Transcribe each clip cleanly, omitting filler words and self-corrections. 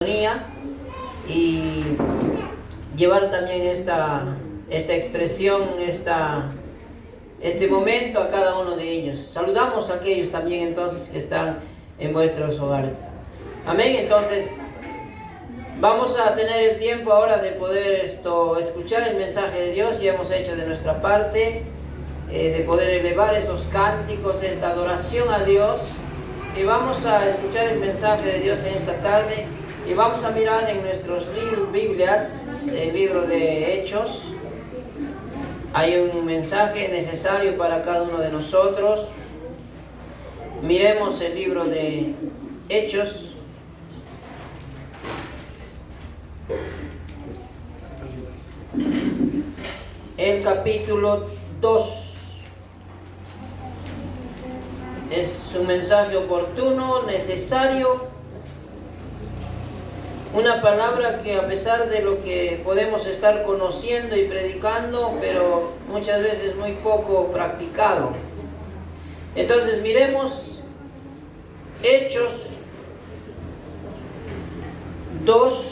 Y llevar también esta expresión, este momento a cada uno de ellos. Saludamos a aquellos también entonces que están en vuestros hogares. Amén. Entonces vamos a tener el tiempo ahora de poder escuchar el mensaje de Dios. Ya hemos hecho de nuestra parte, de poder elevar estos cánticos, esta adoración a Dios. Y vamos a escuchar el mensaje de Dios en esta tarde. Y vamos a mirar en nuestros Biblias, el libro de Hechos. Hay un mensaje necesario para cada uno de nosotros. Miremos el libro de Hechos. El capítulo 2. Es un mensaje oportuno, necesario. Una palabra que a pesar de lo que podemos estar conociendo y predicando, pero muchas veces muy poco practicado. Entonces miremos Hechos 2,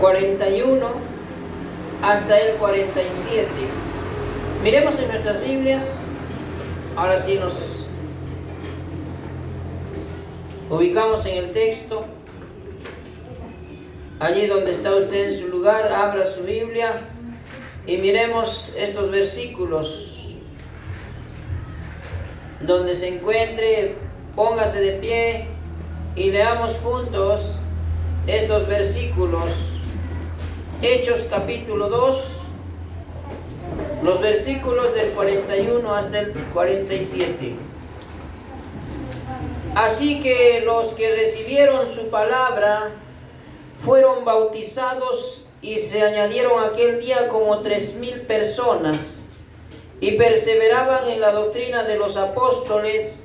41 hasta el 47. Miremos en nuestras Biblias. Ahora sí nos ubicamos en el texto. Allí donde está usted en su lugar, abra su Biblia y miremos estos versículos. Donde se encuentre, póngase de pie y leamos juntos estos versículos. Hechos capítulo 2, los versículos del 41 hasta el 47. Así que los que recibieron su palabra fueron bautizados y se añadieron aquel día como 3,000 personas y perseveraban en la doctrina de los apóstoles,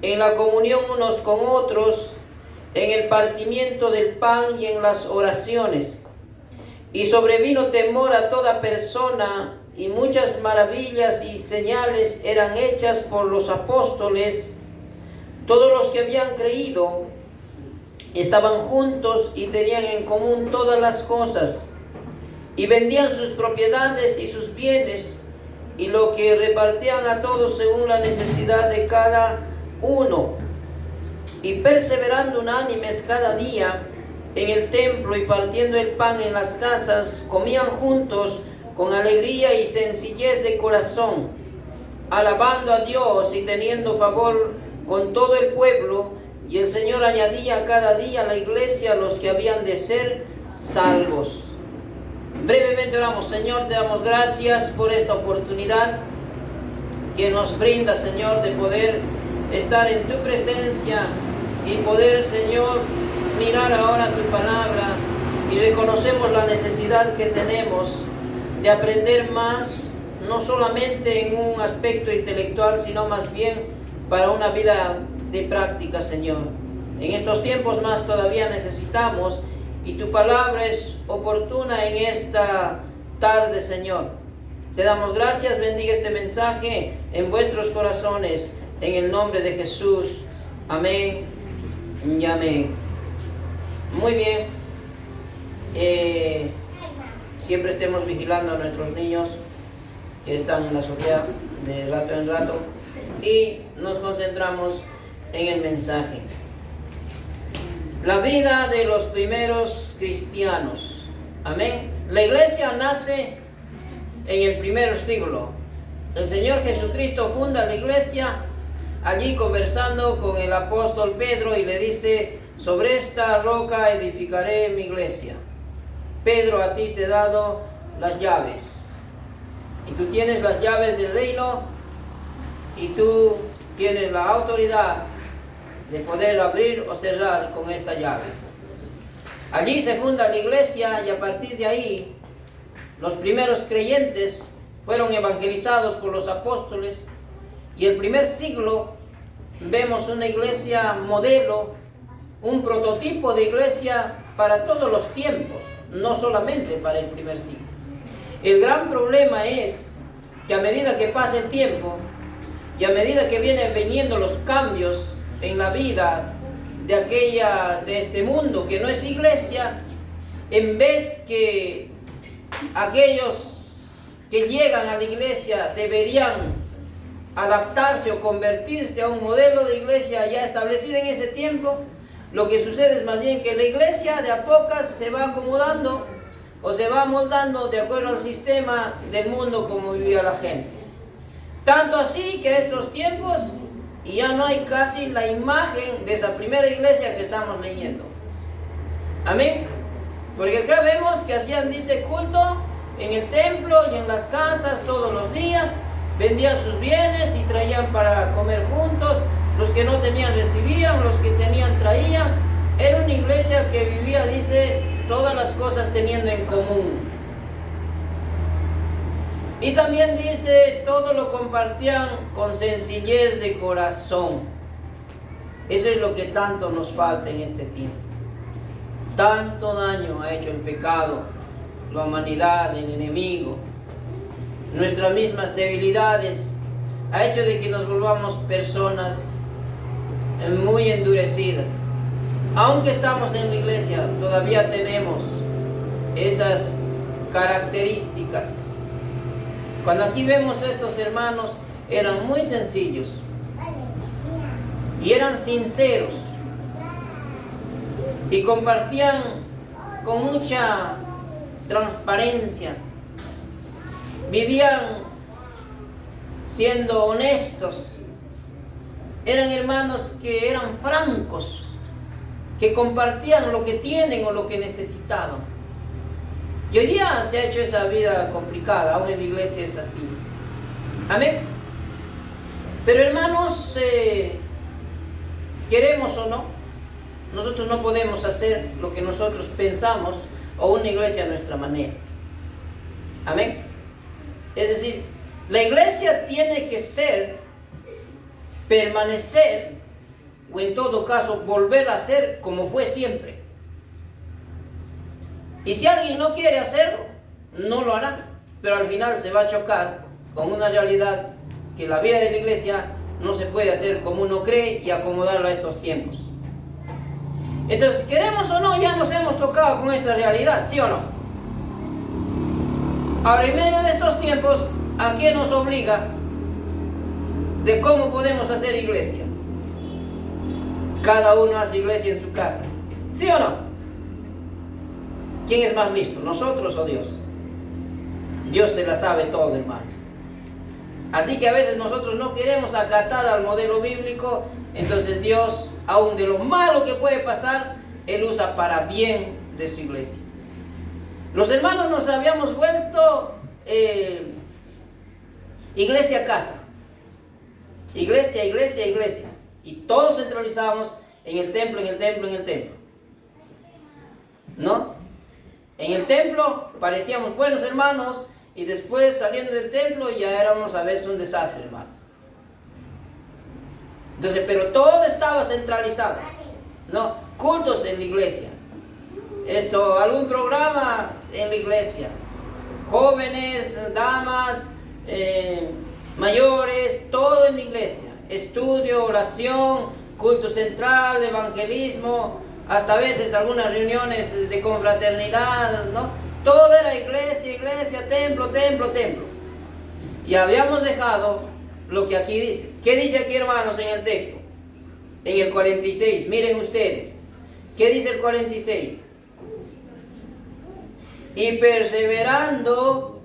en la comunión unos con otros, en el partimiento del pan y en las oraciones. Y sobrevino temor a toda persona, y muchas maravillas y señales eran hechas por los apóstoles. Todos los que habían creído estaban juntos y tenían en común todas las cosas, y vendían sus propiedades y sus bienes, y lo que repartían a todos según la necesidad de cada uno. Y perseverando unánimes cada día en el templo y partiendo el pan en las casas, comían juntos con alegría y sencillez de corazón, alabando a Dios y teniendo favor con todo el pueblo, y el Señor añadía cada día a la iglesia a los que habían de ser salvos. Brevemente oramos. Señor, te damos gracias por esta oportunidad que nos brinda, Señor, de poder estar en tu presencia y poder, Señor, mirar ahora tu palabra, y reconocemos la necesidad que tenemos de aprender más, no solamente en un aspecto intelectual, sino más bien para una vida de práctica, Señor. En estos tiempos más todavía necesitamos, y tu palabra es oportuna en esta tarde, Señor. Te damos gracias, bendiga este mensaje en vuestros corazones, en el nombre de Jesús. Amén y amén. Muy bien. Siempre estemos vigilando a nuestros niños que están en la azotea de rato en rato, y nos concentramos en el mensaje. La vida de los primeros cristianos. Amén. La iglesia nace en el primer siglo. El Señor Jesucristo funda la iglesia allí conversando con el apóstol Pedro, y le dice: sobre esta roca edificaré mi iglesia. Pedro, a ti te he dado las llaves, y tú tienes las llaves del reino, y tú tienes la autoridad de poder abrir o cerrar con esta llave. Allí se funda la iglesia, y a partir de ahí los primeros creyentes fueron evangelizados por los apóstoles, y el primer siglo vemos una iglesia modelo, un prototipo de iglesia para todos los tiempos, no solamente para el primer siglo. El gran problema es que a medida que pasa el tiempo y a medida que vienen viniendo los cambios, en la vida de este mundo que no es iglesia, en vez que aquellos que llegan a la iglesia deberían adaptarse o convertirse a un modelo de iglesia ya establecida en ese tiempo, lo que sucede es más bien que la iglesia de a pocas se va acomodando o se va moldando de acuerdo al sistema del mundo como vivía la gente. Tanto así que estos tiempos ya no hay casi la imagen de esa primera iglesia que estamos leyendo. Amén. Porque acá vemos que hacían, dice, culto en el templo y en las casas todos los días, vendían sus bienes y traían para comer juntos, los que no tenían recibían, los que tenían traían. Era una iglesia que vivía, dice, todas las cosas teniendo en común. Y también dice, todo lo compartían con sencillez de corazón. Eso es lo que tanto nos falta en este tiempo. Tanto daño ha hecho el pecado, la humanidad, el enemigo, nuestras mismas debilidades, ha hecho de que nos volvamos personas muy endurecidas. Aunque estamos en la iglesia, todavía tenemos esas características. Cuando aquí vemos a estos hermanos, eran muy sencillos y eran sinceros y compartían con mucha transparencia, vivían siendo honestos, eran hermanos que eran francos, que compartían lo que tienen o lo que necesitaban. Y hoy día se ha hecho esa vida complicada, aún en la iglesia es así. Amén. Pero hermanos, queremos o no, nosotros no podemos hacer lo que nosotros pensamos o una iglesia a nuestra manera. Amén. Es decir, la iglesia tiene que ser, permanecer, o en todo caso volver a ser como fue siempre. Y si alguien no quiere hacerlo, no lo hará, pero al final se va a chocar con una realidad que la vida de la iglesia no se puede hacer como uno cree y acomodarlo a estos tiempos. Entonces, queremos o no, ya nos hemos tocado con esta realidad, ¿sí o no? Ahora, en medio de estos tiempos, ¿a quién nos obliga de cómo podemos hacer iglesia? Cada uno hace iglesia en su casa, ¿sí o no? ¿Quién es más listo, nosotros o Dios? Dios se la sabe todo, hermanos. Así que a veces nosotros no queremos acatar al modelo bíblico, entonces Dios, aun de lo malo que puede pasar, Él usa para bien de su iglesia. Los hermanos nos habíamos vuelto iglesia a casa, iglesia, iglesia, iglesia, y todos centralizábamos en el templo, en el templo, en el templo, ¿no? En el templo parecíamos buenos hermanos y después saliendo del templo ya éramos a veces un desastre, hermanos. Entonces, pero todo estaba centralizado, ¿no? Cultos en la iglesia, algún programa en la iglesia, jóvenes, damas, mayores, todo en la iglesia, estudio, oración, culto central, evangelismo, hasta a veces algunas reuniones de confraternidad, ¿no? Todo era iglesia, iglesia, templo, templo, templo. Y habíamos dejado lo que aquí dice. ¿Qué dice aquí, hermanos, en el texto? En el 46, miren ustedes. ¿Qué dice el 46? Y perseverando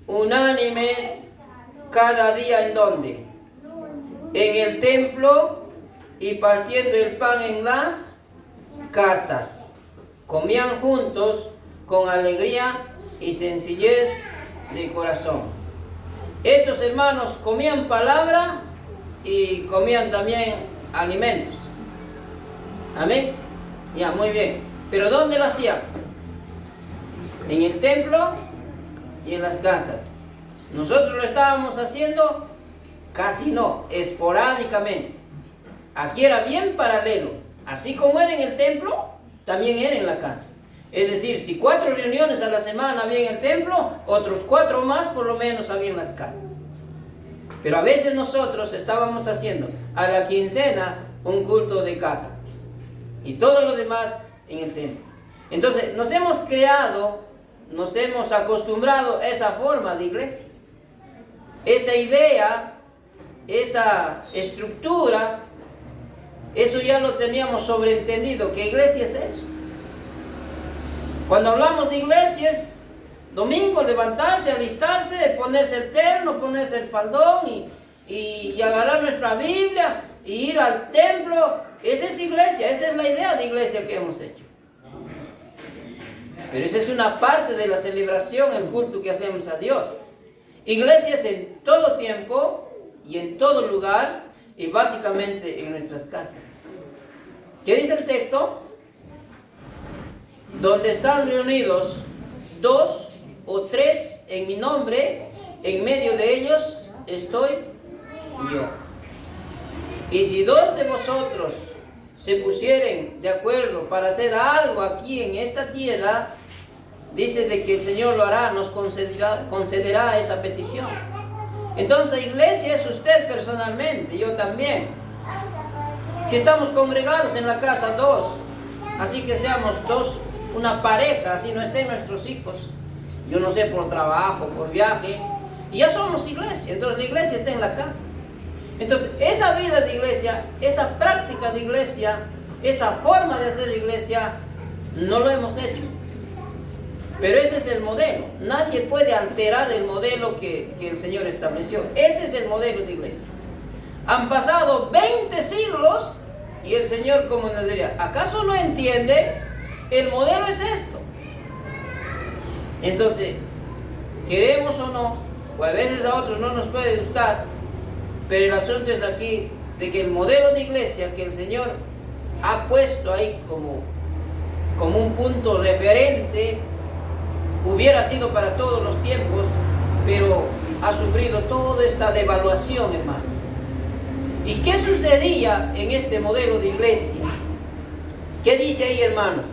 unánimes cada día, ¿en dónde? En el templo, y partiendo el pan en las casas, comían juntos con alegría y sencillez de corazón. Estos hermanos comían palabra y comían también alimentos. Amén. Ya, muy bien. Pero ¿dónde lo hacían? En el templo y en las casas. Nosotros lo estábamos haciendo casi no, esporádicamente. Aquí era bien paralelo. Así como era en el templo, también era en la casa. Es decir, si 4 reuniones a la semana había en el templo, otros 4 más por lo menos había en las casas. Pero a veces nosotros estábamos haciendo a la quincena un culto de casa. Y todo lo demás en el templo. Entonces, nos hemos creado, nos hemos acostumbrado a esa forma de iglesia. Esa idea, esa estructura, eso ya lo teníamos sobreentendido, que iglesia es eso. Cuando hablamos de iglesias, domingo, levantarse, alistarse, ponerse el terno, ponerse el faldón y agarrar nuestra Biblia y ir al templo. Esa es iglesia, esa es la idea de iglesia que hemos hecho. Pero esa es una parte de la celebración, el culto que hacemos a Dios. Iglesias en todo tiempo y en todo lugar y básicamente en nuestras casas. ¿Qué dice el texto? Donde están reunidos 2 o 3 en mi nombre, en medio de ellos estoy yo. Y si 2 de vosotros se pusieren de acuerdo para hacer algo aquí en esta tierra, dice de que el Señor lo hará, nos concederá esa petición. Entonces, iglesia es usted personalmente, yo también. Si estamos congregados en la casa 2, así que seamos 2, una pareja, así no estén nuestros hijos, yo no sé, por trabajo, por viaje, y ya somos iglesia. Entonces la iglesia está en la casa. Entonces esa vida de iglesia, esa práctica de iglesia, esa forma de hacer iglesia, no lo hemos hecho. Pero ese es el modelo. Nadie puede alterar el modelo que el Señor estableció. Ese es el modelo de iglesia. Han pasado 20 siglos y el Señor, como nos diría, ¿acaso no entiende? El modelo es esto. Entonces, queremos o no, o a veces a otros no nos puede gustar, pero el asunto es aquí de que el modelo de iglesia que el Señor ha puesto ahí como un punto referente, hubiera sido para todos los tiempos, pero ha sufrido toda esta devaluación, hermanos. ¿Y qué sucedía en este modelo de iglesia? ¿Qué dice ahí, hermanos?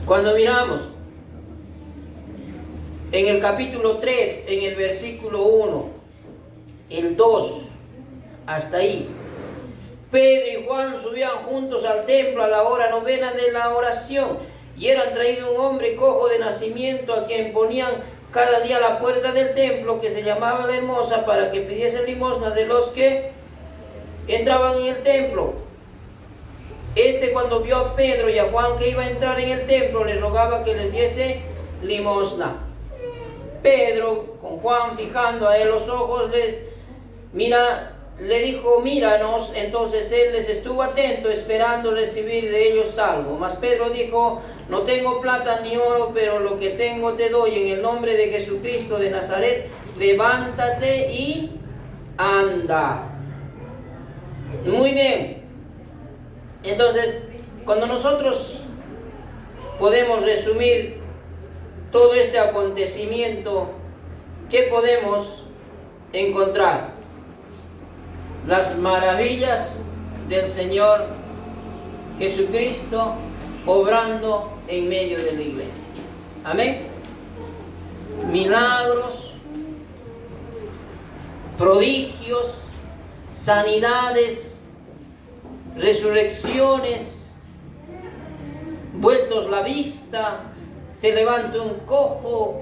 Cuando miramos en el capítulo 3, en el versículo 1, el 2, hasta ahí, Pedro y Juan subían juntos al templo a la hora novena de la oración, y era traído un hombre cojo de nacimiento, a quien ponían cada día a la puerta del templo, que se llamaba La Hermosa, para que pidiese limosna de los que entraban en el templo. Cuando vio a Pedro y a Juan que iba a entrar en el templo, les rogaba que les diese limosna. Pedro, con Juan fijando a él los ojos, le dijo, míranos. Entonces él les estuvo atento, esperando recibir de ellos algo. Mas Pedro dijo, no tengo plata ni oro, pero lo que tengo te doy. En el nombre de Jesucristo de Nazaret, levántate y anda. Muy bien. Entonces, cuando nosotros podemos resumir todo este acontecimiento, ¿qué podemos encontrar? Las maravillas del Señor Jesucristo obrando en medio de la iglesia. Amén. Milagros, prodigios, sanidades, resurrecciones, vueltos la vista, se levanta un cojo,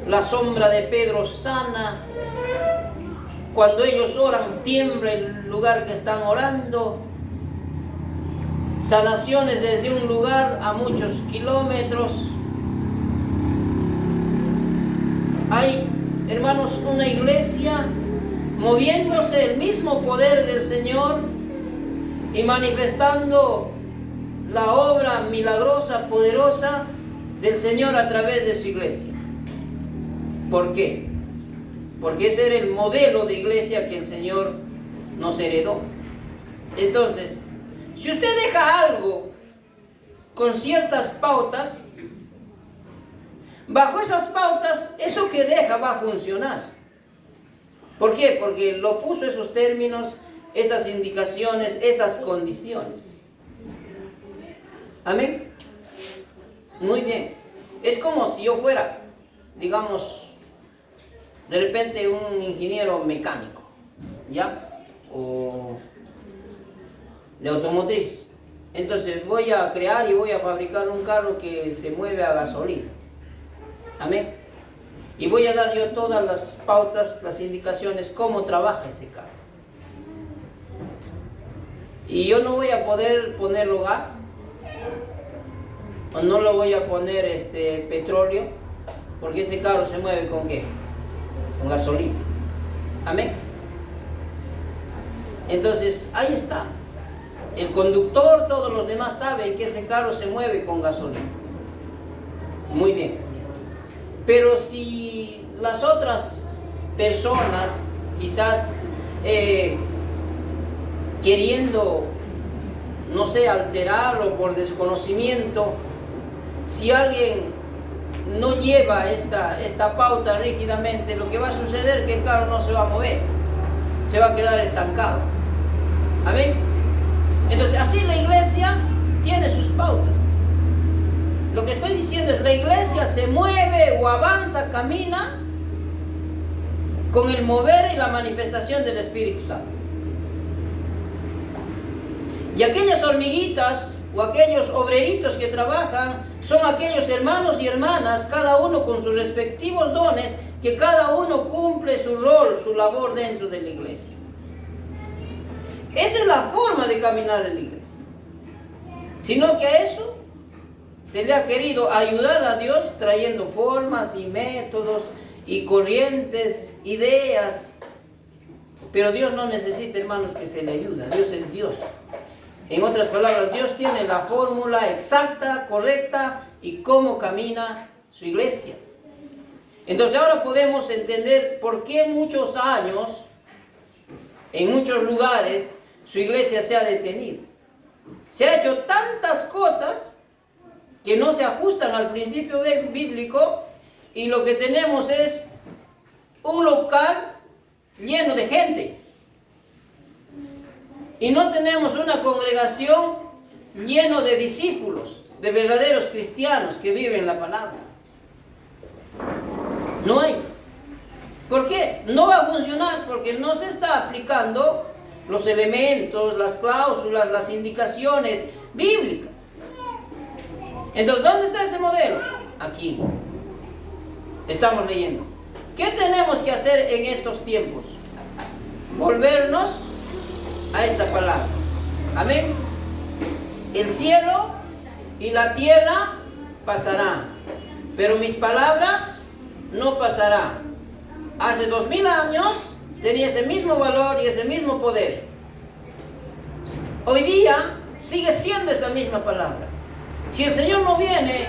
la sombra de Pedro sana. Cuando ellos oran, tiembla el lugar que están orando. Sanaciones desde un lugar a muchos kilómetros. Hay, hermanos, una iglesia moviéndose el mismo poder del Señor y manifestando la obra milagrosa, poderosa del Señor a través de su iglesia. ¿Por qué? Porque ese era el modelo de iglesia que el Señor nos heredó. Entonces, si usted deja algo con ciertas pautas, bajo esas pautas, eso que deja va a funcionar. ¿Por qué? Porque lo puso esos términos, esas indicaciones, esas condiciones. Amén. Muy bien. Es como si yo fuera, digamos, de repente un ingeniero mecánico, ¿ya? o de automotriz. Entonces voy a crear y voy a fabricar un carro que se mueve a gasolina. Amén. Y voy a dar yo todas las pautas, las indicaciones, cómo trabaja ese carro. Y yo no voy a poder ponerlo gas, o no lo voy a poner petróleo, porque ese carro se mueve ¿con qué? Con gasolina. Amén. Entonces, ahí está. El conductor, todos los demás saben que ese carro se mueve con gasolina. Muy bien. Pero si las otras personas, quizás queriendo, no sé, alterarlo por desconocimiento, si alguien no lleva esta pauta rígidamente, lo que va a suceder es que el carro no se va a mover, se va a quedar estancado. Amén. Entonces, así la iglesia tiene sus pautas. Lo que estoy diciendo es, la iglesia se mueve o avanza, camina con el mover y la manifestación del Espíritu Santo. Y aquellas hormiguitas o aquellos obreritos que trabajan son aquellos hermanos y hermanas, cada uno con sus respectivos dones, que cada uno cumple su rol, su labor dentro de la iglesia. Esa es la forma de caminar en la iglesia. Sino que a eso se le ha querido ayudar a Dios trayendo formas y métodos y corrientes, ideas. Pero Dios no necesita, hermanos, que se le ayude. Dios es Dios. En otras palabras, Dios tiene la fórmula exacta, correcta y cómo camina su iglesia. Entonces ahora podemos entender por qué muchos años, en muchos lugares, su iglesia se ha detenido. Se ha hecho tantas cosas que no se ajustan al principio bíblico, y lo que tenemos es un local lleno de gente. Y no tenemos una congregación llena de discípulos, de verdaderos cristianos que viven la palabra. No hay. ¿Por qué? No va a funcionar porque no se está aplicando los elementos, las cláusulas, las indicaciones bíblicas. Entonces, ¿dónde está ese modelo? Aquí. Estamos leyendo. ¿Qué tenemos que hacer en estos tiempos? Volvernos a esta palabra. Amén. El cielo y la tierra pasarán, pero mis palabras no pasarán. Hace 2000 años tenía ese mismo valor y ese mismo poder. Hoy día sigue siendo esa misma palabra. Si el Señor no viene,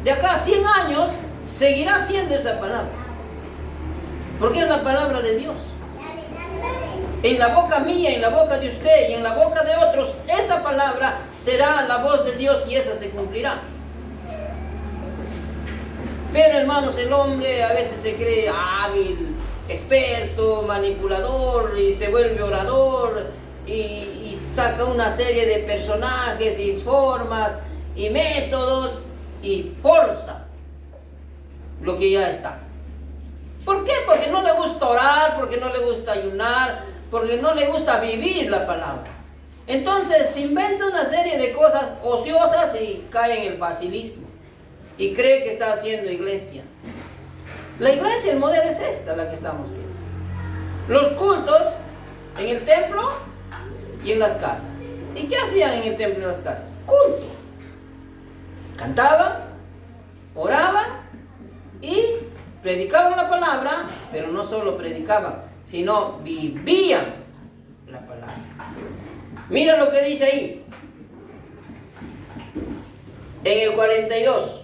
de acá a 100 años seguirá siendo esa palabra, porque es la palabra de Dios. En la boca mía, en la boca de usted y en la boca de otros, esa palabra será la voz de Dios y esa se cumplirá. Pero hermanos, el hombre a veces se cree hábil, experto, manipulador, y se vuelve orador y saca una serie de personajes y formas y métodos y forza lo que ya está. ¿Por qué? Porque no le gusta orar, porque no le gusta ayunar, porque no le gusta vivir la palabra. Entonces se inventa una serie de cosas ociosas y cae en el facilismo y cree que está haciendo iglesia. La iglesia, el modelo es esta, la que estamos viendo. Los cultos en el templo y en las casas. ¿Y qué hacían en el templo y en las casas? Culto. Cantaban, oraban y predicaban la palabra, pero no solo predicaban, sino vivían la palabra. Mira lo que dice ahí, en el 42.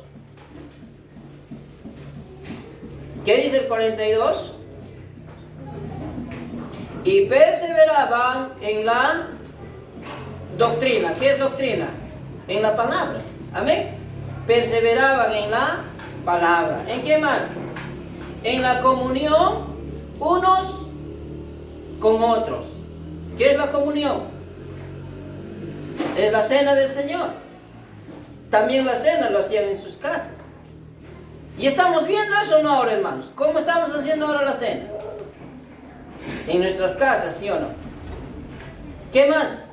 ¿Qué dice el 42? Y perseveraban en la doctrina. ¿Qué es doctrina? En la palabra. Amén. Perseveraban en la palabra. ¿En qué más? En la comunión unos con otros. ¿Qué es la comunión? Es la cena del Señor. También la cena lo hacían en sus casas. Y estamos viendo eso, ¿no? Ahora, hermanos, ¿cómo estamos haciendo ahora la cena? En nuestras casas, ¿sí o no? ¿Qué más?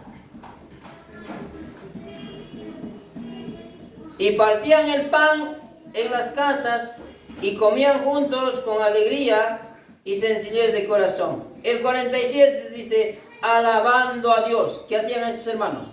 Y partían el pan en las casas y comían juntos con alegría y sencillez de corazón. El 47 dice, alabando a Dios. ¿Qué hacían estos hermanos?